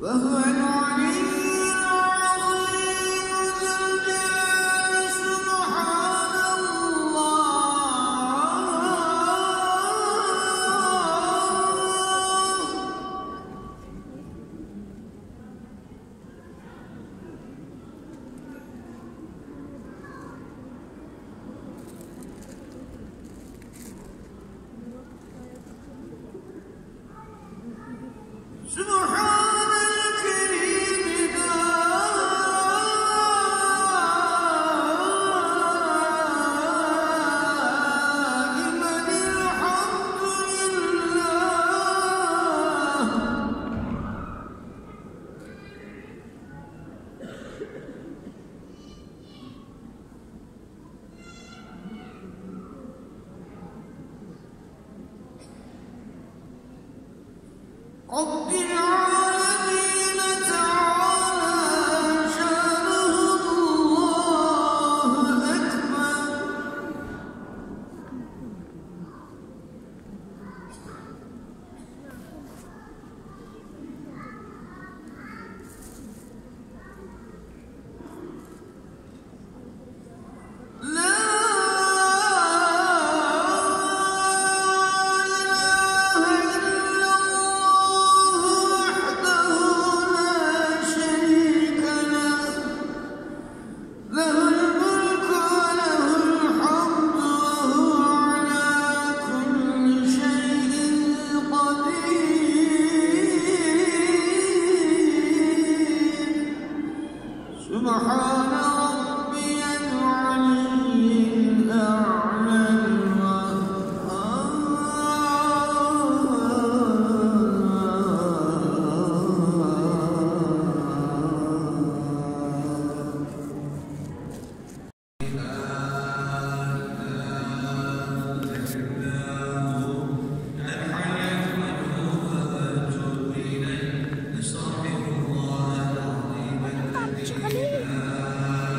وهو العلي رب العالمين تعالى شانه الله أكبر سبحان ربي العلي الأعلى شغالين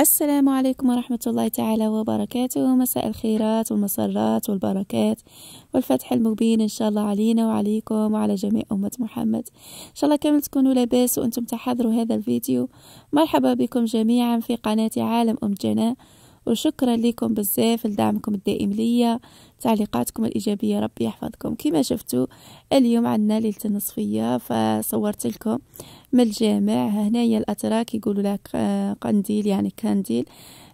السلام عليكم ورحمة الله تعالى وبركاته. مساء الخيرات والمسرات والبركات والفتح المبين إن شاء الله علينا وعليكم وعلى جميع أمة محمد. إن شاء الله كامل تكونوا لاباس وأنتم تحضروا هذا الفيديو. مرحبا بكم جميعا في قناة عالم أم جنى، وشكرا لكم بزاف لدعمكم الدائم ليا، تعليقاتكم الإيجابية، ربي يحفظكم. كما شفتوا اليوم عندنا ليلة النصفية، فصورت لكم من الجامع. هنايا الأتراك يقولوا لك قنديل، يعني كانديل،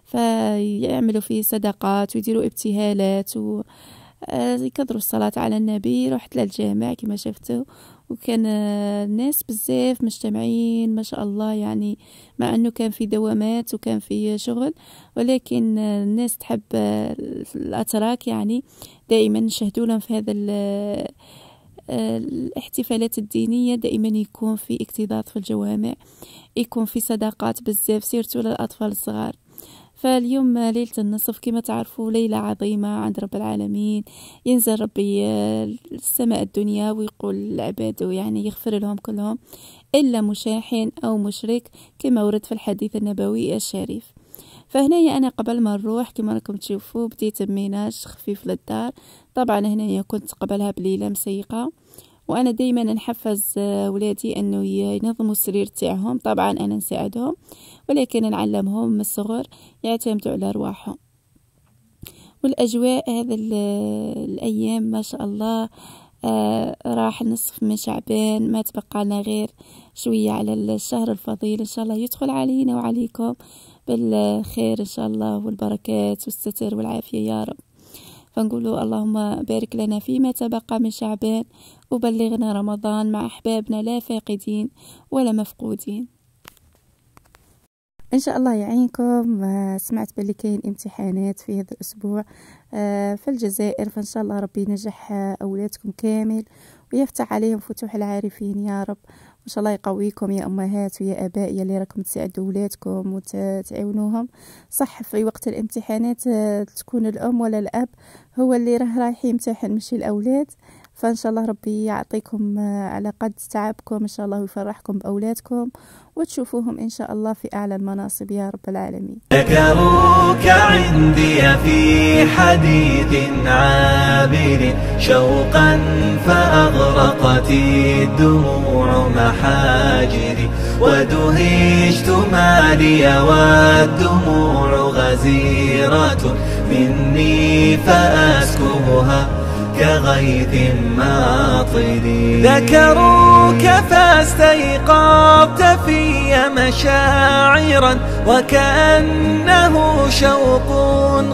فيعملوا فيه صدقات ويديروا ابتهالات ويكدروا الصلاة على النبي. رحت للجامع كما شفتوا، وكان الناس بزاف مجتمعين ما شاء الله، يعني مع انه كان في دوامات وكان في شغل، ولكن الناس تحب الاتراك، يعني دائما نشهدوا لهم في هذا الاحتفالات الدينية. دائما يكون في اكتظاظ في الجوامع، يكون في صدقات بزاف سيرتو للأطفال الصغار. فاليوم ليلة النصف كما تعرفوا ليلة عظيمة عند رب العالمين. ينزل ربي السماء الدنيا ويقول العباد، يعني يغفر لهم كلهم إلا مشاحن أو مشرك، كما ورد في الحديث النبوي الشريف. فهنايا أنا قبل ما نروح كما راكم تشوفوا بديت بميناج خفيف للدار. طبعا هنايا كنت قبلها بليلة مسيقة، وانا دائما نحفز ولادي انه ينظموا السرير تاعهم. طبعا انا نساعدهم، ولكن نعلمهم من الصغر يعتمدوا على رواحهم. والاجواء هذا الايام ما شاء الله، راح النصف من شعبان، ما تبقى لنا غير شويه على الشهر الفضيل. ان شاء الله يدخل علينا وعليكم بالخير ان شاء الله والبركات والستر والعافيه يا رب. فنقولوا اللهم بارك لنا فيما تبقى من شعبان، وبلغنا رمضان مع أحبابنا لا فاقدين ولا مفقودين إن شاء الله يعينكم. سمعت باللي كاين امتحانات في هذا الأسبوع في الجزائر، فإن شاء الله ربي ينجح أولادكم كامل ويفتح عليهم فتوح العارفين يا رب. وإن شاء الله يقويكم يا أمهات ويا آباء يلي راكم تساعدوا أولادكم وتعاونوهم. صح في وقت الامتحانات تكون الأم ولا الأب هو اللي رايح يمتحن مش الأولاد، فإن شاء الله ربي يعطيكم على قد تعبكم إن شاء الله، ويفرحكم بأولادكم وتشوفوهم إن شاء الله في أعلى المناصب يا رب العالمين. ذكروك عندي في حديث عابر شوقا فأغرقت الدموع محاجري، ودهشت ما لي والدموع غزيرة مني فأسكبها كغيث ماطر. ذكروك فاستيقظت في مشاعرا، وكأنه شوق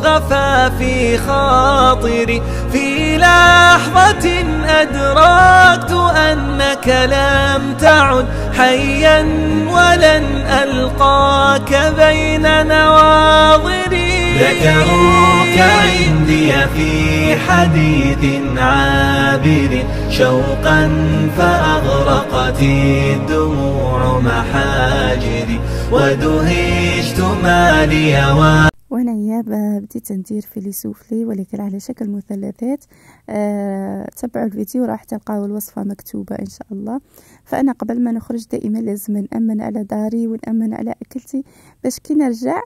غفى في خاطري. في لحظة أدركت أنك لم تعد حيا ولن ألقاك بين نواظري. ذكروك عندي في حديث عابر شوقا فأغرقت الدموع محاجري، ودهشت ما لي وانا يابا بديت ندير في لي سوفلي، ولكن على شكل مثلثات. تبعوا الفيديو راح تلقاو الوصفة مكتوبة ان شاء الله. فانا قبل ما نخرج دائما لازم نأمن على داري ونأمن على اكلتي، باش كي نرجع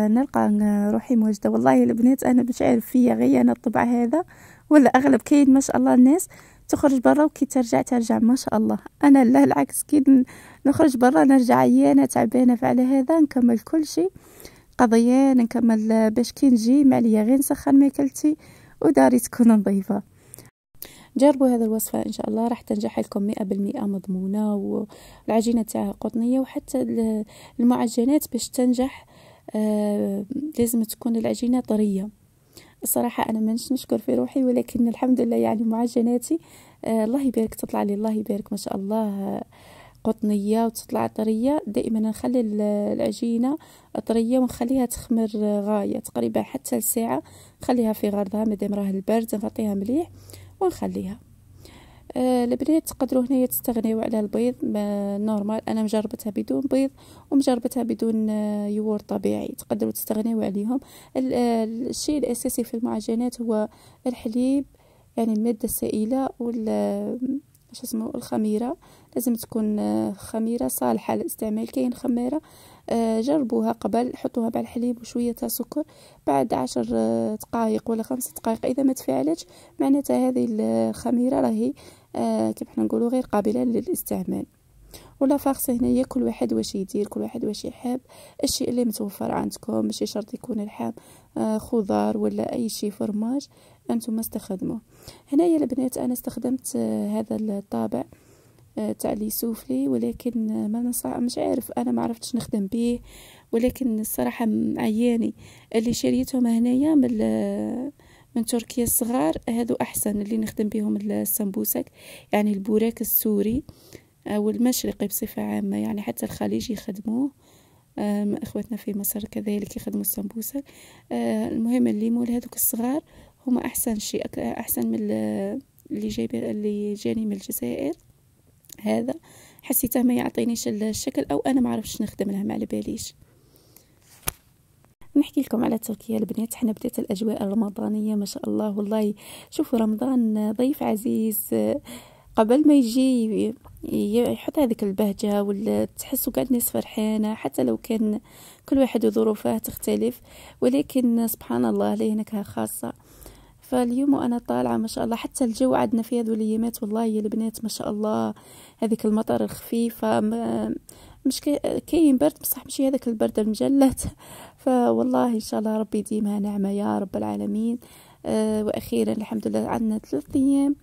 نلقى روحي موجدة. والله البنات انا مش عارف فيا غير انا الطبع هذا ولا اغلب كاين ما شاء الله الناس تخرج برا وكي ترجع ما شاء الله. انا لا العكس، كي نخرج برا نرجع عيانة تعبانة، فعلى هذا نكمل كل شيء قضيان، نكمل باش كي نجي معليا غير نسخن ماكلتي وداري تكون نظيفة. جربوا هذا الوصفة ان شاء الله راح تنجح لكم 100% مضمونة. والعجينة تاعها قطنية، وحتى المعجنات باش تنجح لازم تكون العجينة طرية. الصراحة أنا منش نشكر في روحي، ولكن الحمد لله يعني معجناتي الله يبارك تطلع لي، الله يبارك ما شاء الله قطنية وتطلع طرية. دائما نخلي العجينة طرية ونخليها تخمر غاية تقريبا حتى لساعة، نخليها في غرضها مادام راه البرد، نغطيها مليح ونخليها. البنات تقدروا هنايا تستغنيوا على البيض نورمال، انا مجربتها بدون بيض ومجربتها بدون يور طبيعي، تقدروا تستغنيوا عليهم. الشيء الاساسي في المعجنات هو الحليب، يعني المادة السائلة الخميرة. لازم تكون خميرة صالحة للاستعمال. كاين خميرة جربوها قبل، حطوها مع الحليب وشوية سكر، بعد 10 دقائق ولا 5 دقائق إذا ما تفاعلتش معناتها هذه الخميرة راهي كيف حنا نقولوا غير قابلة للاستعمال. ولا فاخص هنايا كل واحد واش يدير، كل واحد واش يحب، الشيء اللي متوفر عندكم، ماشي شرط يكون اللحم، خضار ولا اي شيء فرماج انتم استخدموه. هنايا البنات انا استخدمت هذا الطابع تاع لي سوفلي، ولكن ما نصح، مش عارف، انا ما عرفتش نخدم به، ولكن الصراحه عياني اللي شريتهم هنايا من تركيا الصغار، هادو احسن اللي نخدم بهم السمبوسك، يعني البوراك السوري او المشرقي بصفه عامه، يعني حتى الخليج يخدموه، اخواتنا في مصر كذلك يخدموا السمبوسك. المهم الليمون هذوك الصغار هما احسن شيء، احسن من اللي جاني من الجزائر. هذا حسيته ما يعطينيش الشكل، او انا ما عرفتش نخدم لها، ما على باليش. نحكي لكم على تركيا البنات، حنا بدات الاجواء الرمضانيه ما شاء الله، والله شوفوا رمضان ضيف عزيز، قبل ما يجي يحط هذيك البهجة، ولا تحسوا قاعد الناس فرحانة، حتى لو كان كل واحد وظروفه تختلف، ولكن سبحان الله ليه نكهة خاصة. فاليوم وأنا طالعة ما شاء الله، حتى الجو عندنا في هذو الأيامات والله يا البنات ما شاء الله، هذيك المطر الخفيفة، مش كاين برد بصح ماشي هذاك البرد المجلد. فوالله إن شاء الله ربي يديمها نعمة يا رب العالمين. وأخيرا الحمد لله عندنا 3 أيام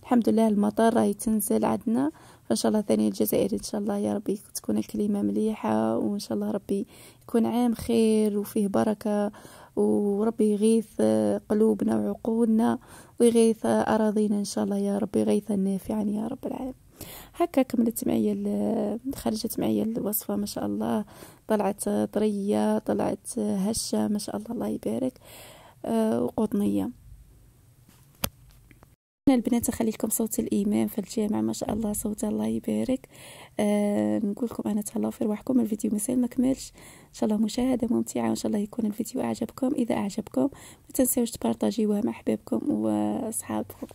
الحمد لله المطر راهي تنزل عندنا، فان شاء الله ثاني الجزائر ان شاء الله يا ربي تكون الكلمه مليحه، وان شاء الله ربي يكون عام خير وفيه بركه، وربي يغيث قلوبنا وعقولنا، ويغيث اراضينا ان شاء الله يا ربي غيثا نافعا يا رب العالمين. هكا كملت معي خرجت معي الوصفه ما شاء الله، طلعت طريه، طلعت هشه ما شاء الله، الله يبارك، وقطنيه. البنات اخلي لكم صوت الامام في الجامع ما شاء الله، صوت الله يبارك. نقول لكم انا تهلاو في رواحكم، الفيديو مازال ما كملش، ان شاء الله مشاهده ممتعه، وان شاء الله يكون الفيديو اعجبكم. اذا اعجبكم ما تنساوش تبارطاجيوه مع احبابكم واصحابكم.